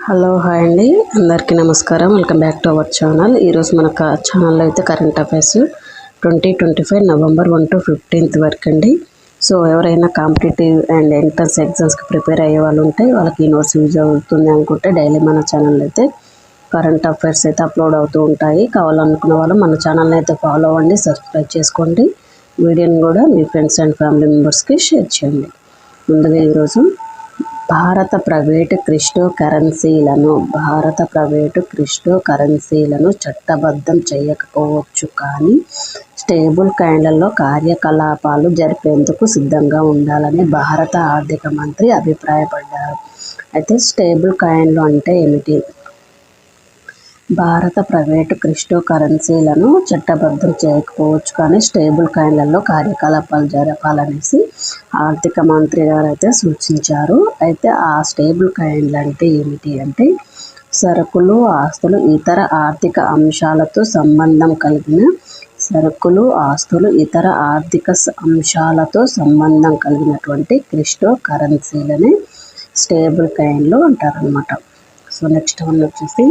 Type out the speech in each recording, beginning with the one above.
Hello hi అండి, అందరికీ నమస్కారం. Welcome back to our channel. ఈరోజు మన ఛానల్లో అయితే కరెంట్ అఫైర్స్ 2025 నవంబర్ 1 to 15 వరకు అండి. సో ఎవరైనా కాంపిటేటివ్ అండ్ ఎంట్రన్స్ ఎగ్జామ్స్కి ప్రిపేర్ అయ్యే వాళ్ళు ఉంటే వాళ్ళకి ఈ నోట్స్ యూజ్ అవుతుంది అనుకుంటే డైలీ మన ఛానల్ అయితే కరెంట్ అఫైర్స్ అయితే అప్లోడ్ అవుతూ ఉంటాయి. కావాలనుకున్న వాళ్ళు మన ఛానల్ని అయితే ఫాలో అవ్వండి, సబ్స్క్రైబ్ చేసుకోండి. వీడియోని కూడా మీ ఫ్రెండ్స్ అండ్ ఫ్యామిలీ మెంబర్స్కి షేర్ చేయండి. ముందుగా ఈరోజు భారత ప్రైవేటు క్రిప్టో కరెన్సీలను చట్టబద్ధం చేయకపోవచ్చు, కానీ స్టేబుల్ కాయిన్లలో కార్యకలాపాలు జరిపేందుకు సిద్ధంగా ఉండాలని భారత ఆర్థిక మంత్రి అభిప్రాయపడ్డారు. అయితే స్టేబుల్ కాయిన్లు అంటే ఏమిటి? భారత ప్రైవేటు క్రిప్టో కరెన్సీలను చట్టబద్ధం చేయకపోవచ్చు, కానీ స్టేబుల్ కాయిన్లలో కార్యకలాపాలు జరపాలనేసి ఆర్థిక మంత్రి గారు అయితే సూచించారు. అయితే ఆ స్టేబుల్ కాయిన్లు అంటే ఏమిటి అంటే సరుకులు, ఆస్తులు, ఇతర ఆర్థిక అంశాలతో సంబంధం కలిగినటువంటి క్రిప్టో కరెన్సీలని స్టేబుల్ కాయిన్లు అంటారనమాట. సో నెక్స్ట్ వన్ వచ్చేసి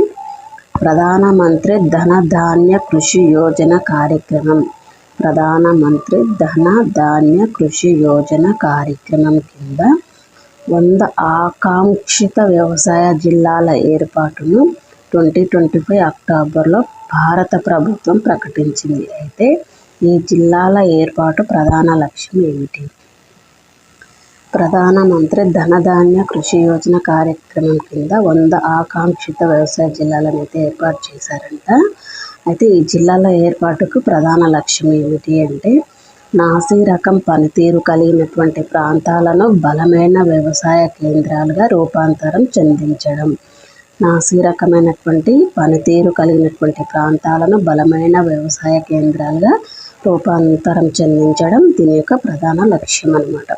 ప్రధానమంత్రి ధన ధాన్య కృషి యోజన కార్యక్రమం. ప్రధానమంత్రి ధన ధాన్య కృషి యోజన కార్యక్రమం కింద 100 ఆకాంక్షిత వ్యవసాయ జిల్లాల ఏర్పాటును 2025 అక్టోబర్లో భారత ప్రభుత్వం ప్రకటించింది. అయితే ఈ జిల్లాల ఏర్పాటు ప్రధాన లక్ష్యం ఏమిటి? ప్రధానమంత్రి ధనధాన్య కృషి యోజన కార్యక్రమం కింద 100 ఆకాంక్షిత వ్యవసాయ జిల్లాలను అయితే ఏర్పాటు చేశారంట. అయితే ఈ జిల్లాల ఏర్పాటుకు ప్రధాన లక్ష్యం ఏమిటి అంటే నాసీ రకం పనితీరు కలిగినటువంటి ప్రాంతాలను బలమైన వ్యవసాయ కేంద్రాలుగా రూపాంతరం చెందించడం. నాసీ రకమైనటువంటి పనితీరు కలిగినటువంటి ప్రాంతాలను బలమైన వ్యవసాయ కేంద్రాలుగా రూపాంతరం చెందించడం దీని యొక్క ప్రధాన లక్ష్యం అన్నమాట.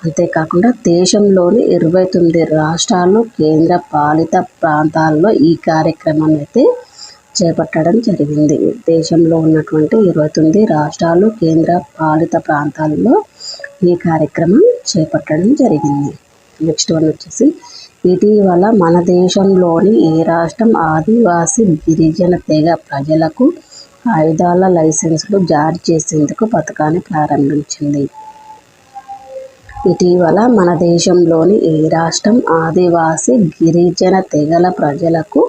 అంతేకాకుండా దేశంలోని 29 రాష్ట్రాలు, కేంద్ర పాలిత ప్రాంతాల్లో ఈ కార్యక్రమాన్ని అయితే చేపట్టడం జరిగింది. దేశంలో ఉన్నటువంటి 29 రాష్ట్రాలు, కేంద్ర పాలిత ప్రాంతాల్లో ఈ కార్యక్రమం చేపట్టడం జరిగింది. నెక్స్ట్ వన్ వచ్చేసి ఇటీవల మన దేశంలోని ఏ రాష్ట్రం ఆదివాసీ గిరిజన తెగ ప్రజలకు ఆయుధాల లైసెన్సులు జారీ చేసేందుకు పథకాన్ని ప్రారంభించింది? ఇటీవల మన దేశంలోని ఏ రాష్ట్రం ఆదివాసీ గిరిజన తెగల ప్రజలకు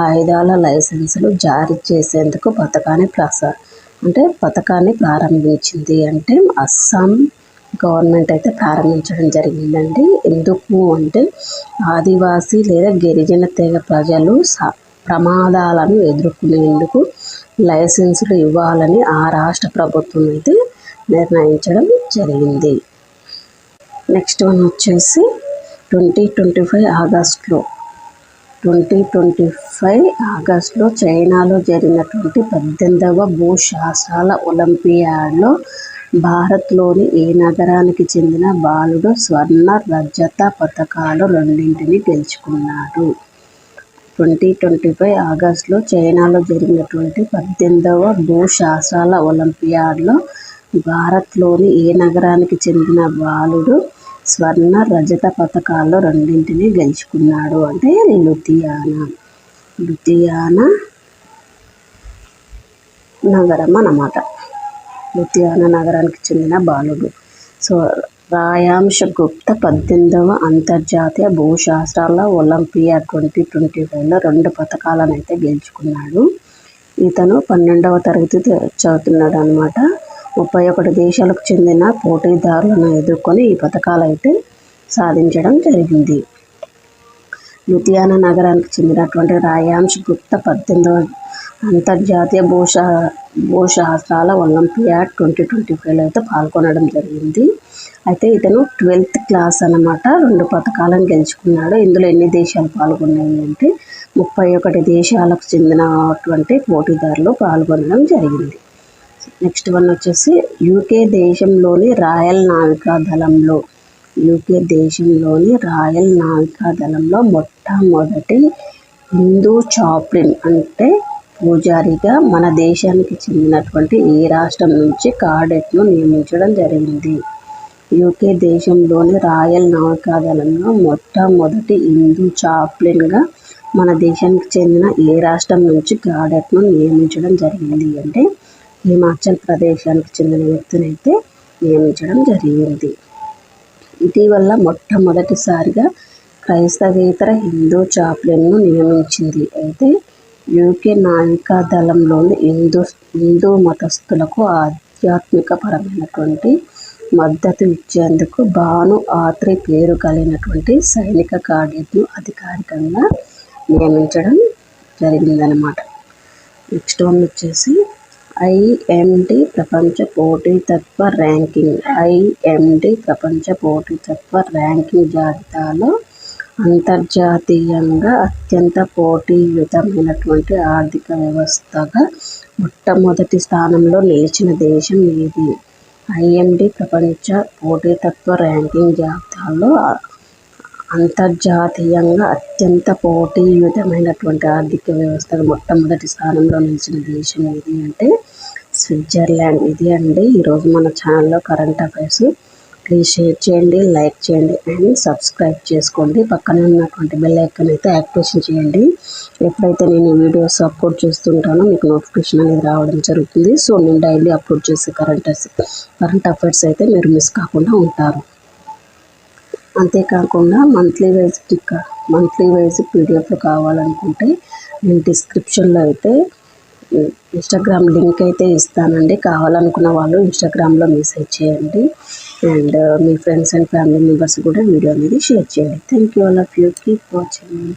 ఆయుధాల లైసెన్సులు జారీ చేసేందుకు పథకాన్ని ప్రారంభించింది అంటే అస్సాం గవర్నమెంట్ అయితే ప్రారంభించడం జరిగిందండి. ఎందుకు అంటే ఆదివాసీ లేదా గిరిజన తెగ ప్రజలు ప్రమాదాలను ఎదుర్కొనేందుకు లైసెన్సులు ఇవ్వాలని ఆ రాష్ట్ర ప్రభుత్వం అయితే నిర్ణయించడం జరిగింది. నెక్స్ట్ వన్ వచ్చేసి 2025 ఆగస్టులో చైనాలో జరిగినటువంటి 18వ భూశాస్త్రాల ఒలింపియాడ్లో భారత్లోని ఏ నగరానికి చెందిన బాలుడు స్వర్ణ, రజత పతకాలు రెండింటిని గెలుచుకున్నాడు? 2025 ఆగస్టులో చైనాలో జరిగినటువంటి 18వ భూశాస్త్రాల ఒలింపియాడ్లో భారత్లోని ఏ నగరానికి చెందిన బాలుడు స్వర్ణ, రజత పతకాల్లో రెండింటిని గెలుచుకున్నాడు అంటే లుధియానా నగరం అన్నమాట. లుధియానా నగరానికి చెందిన బాలుడు. సో రాయాంశ్ గుప్తా 18వ అంతర్జాతీయ భూశాస్త్రాల ఒలింపియాడ్ 2025లో 2 పతకాలను అయితే గెలుచుకున్నాడు. ఇతను 12వ తరగతి చదువుతున్నాడు అన్నమాట. 31 దేశాలకు చెందిన పోటీదారులను ఎదుర్కొని ఈ పథకాలు అయితే సాధించడం జరిగింది. లుధియానా నగరానికి చెందినటువంటి రాయాంశ్ గుప్తా 18వ అంతర్జాతీయ భూశాస్త్రాల ఒలింపియాడ్ 2025లో అయితే పాల్గొనడం జరిగింది. అయితే ఇతను 12th క్లాస్ అన్నమాట. 2 పథకాలను గెలుచుకున్నాడు. ఇందులో ఎన్ని దేశాలు పాల్గొన్నాయి అంటే 31 దేశాలకు చెందినటువంటి పోటీదారులు పాల్గొనడం జరిగింది. నెక్స్ట్ వన్ వచ్చేసి యూకే దేశంలోని రాయల్ నావికా దళంలో మొట్టమొదటి హిందూ చాప్లిన్ అంటే పూజారిగా మన దేశానికి చెందినటువంటి ఏ రాష్ట్రం నుంచి కాడెట్ను నియమించడం జరిగింది? యూకే దేశంలోని రాయల్ నౌకాదళంలో మొట్టమొదటి హిందూ చాప్లిన్గా మన దేశానికి చెందిన ఏ రాష్ట్రం నుంచి క్యాడెట్ను నియమించడం జరిగింది అంటే హిమాచల్ ప్రదేశానికి చెందిన వ్యక్తినైతే నియమించడం జరిగింది. ఇటీవల మొట్టమొదటిసారిగా క్రైస్తవేతర హిందూ చాప్లిన్ను నియమించింది. అయితే యూకే నావికాదళంలోని హిందూ మతస్థులకు ఆధ్యాత్మిక పరమైనటువంటి మద్దతు ఇచ్చేందుకు భాను ఆత్రి పేరు కలిగినటువంటి సైనిక క్యాడెట్ను అధికారికంగా నియమించడం జరిగిందనమాట. నెక్స్ట్ వన్ వచ్చేసి ఐఎండి ప్రపంచ పోటీతత్వ ర్యాంకింగ్. ఐఎండి ప్రపంచ పోటీతత్వ ర్యాంకింగ్ జాబితాలో అంతర్జాతీయంగా అత్యంత పోటీయుతమైనటువంటి ఆర్థిక వ్యవస్థగా మొట్టమొదటి స్థానంలో నిలిచిన దేశం ఏది? ఐఎండి ప్రపంచ పోటీతత్వ ర్యాంకింగ్ జాబితాలో అంతర్జాతీయంగా అత్యంత పోటీయుతమైనటువంటి ఆర్థిక వ్యవస్థగా మొట్టమొదటి స్థానంలో నిలిచిన దేశం ఏది అంటే స్విట్జర్లాండ్. ఇది అండి ఈరోజు మన ఛానల్లో కరెంట్ అఫైర్స్. ప్లీజ్ షేర్ చేయండి, లైక్ చేయండి అండ్ సబ్స్క్రైబ్ చేసుకోండి. పక్కనే ఉన్నటువంటి బెల్ ఐకాన్ అయితే యాక్టివేషన్ చేయండి. ఎప్పుడైతే నేను ఈ వీడియోస్ అప్లోడ్ చేస్తుంటానో మీకు నోటిఫికేషన్ అనేది రావడం జరుగుతుంది. సో నేను డైలీ అప్లోడ్ చేసే కరెంట్ అఫైర్స్ అయితే మీరు మిస్ కాకుండా ఉంటారు. అంతేకాకుండా మంత్లీ వైజ్ పీడిఎఫ్లు కావాలనుకుంటే నేను డిస్క్రిప్షన్లో అయితే ఇన్స్టాగ్రామ్ లింక్ అయితే ఇస్తానండి. కావాలనుకున్న వాళ్ళు ఇన్స్టాగ్రామ్లో మెసేజ్ చేయండి and me friends and family members కూడా వీడియో అనేది షేర్ చేయండి. Thank you all of you. Keep watching.